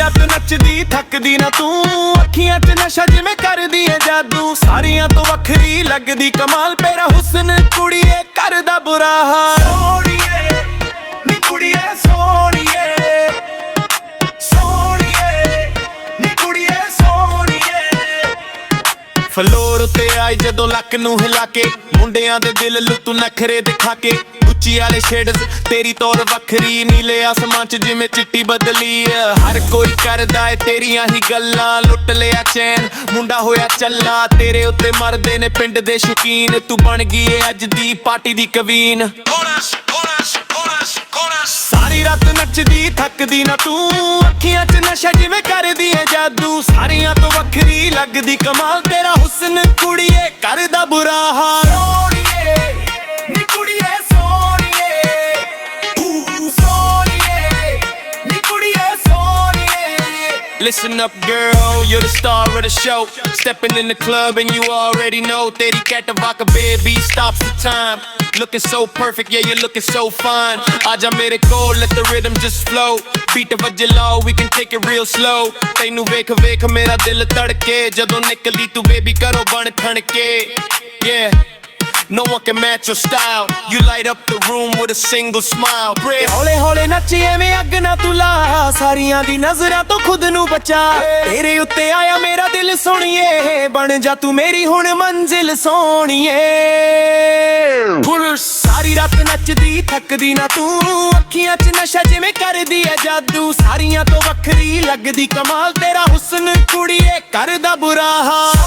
रात नचदी थकदी ना तू, अखियां च नशा जिवें करदी है जादू। सारियां तो वखरी लगदी कमाल, तेरा हुस्न कुड़िए करदा बुरा हाल। सोहणीए नी कुड़िए सोहणीए, सोहणीए नी कुड़िए सोहणीए। फलोर उत्ते आई जदों लक नूं हिला के, मुंडियां दे दिल लुत्तू नखरे दिखा के। गुच्ची वाले शेड्स तेरी तौर वखरी, नीले आसमान च जिवें चिट्टी बदली। हर कोई करदा है तेरियां ही गल्लां, लुट लिया चैन मुंडा होया चल्ला। तेरे उत्ते मरदे ने पिंड दे शौकीन, तू बन गई है अज दी पार्टी दी कवीन। सारी रात नचदी थकदी ना तू, अखियां च नशा जिवें करदी है जादू। सारियां तो वखरी लगदी कमाल, तेरा हुस्न कुड़िए करदा बुरा हाल। सोहणीए नी कुड़िए सोहणीए, सोहणीए नी कुड़िए सोहणीए। Listen up girl, you're the star of the show. Stepping in the club and you already know. Teri cat vodka baby stops the time. Looking so perfect, yeah you're looking so fine. Aaja mere kool, let the rhythm just flow. Beat vajje low, we can take it real slow. Tainu vekh vekh mera dil tadke, jadon nikli tu baby karo ban thanke. Yeah, no one can match your style. You light up the room with a single smile. हौले हौले नची एवें अग ना तू ला, सारियां दी नजरां तो खुद नू बचा। तेरे उत्ते आया मेरा दिल सोहणीए, बन जा तू मेरी हुण मंजिल सोहणीए। सारी रात नचदी थकदी ना तू, अखियां च नशा जिवें करदी है जादू। सारियां तो वखरी लगदी कमाल, तेरा हुस्न कुड़िए करदा बुरा हाल।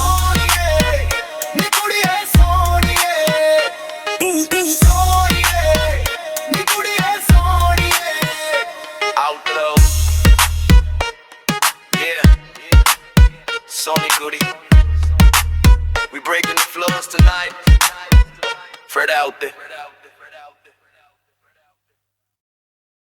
Sonny Goody, we breaking the floors tonight. Fred out there.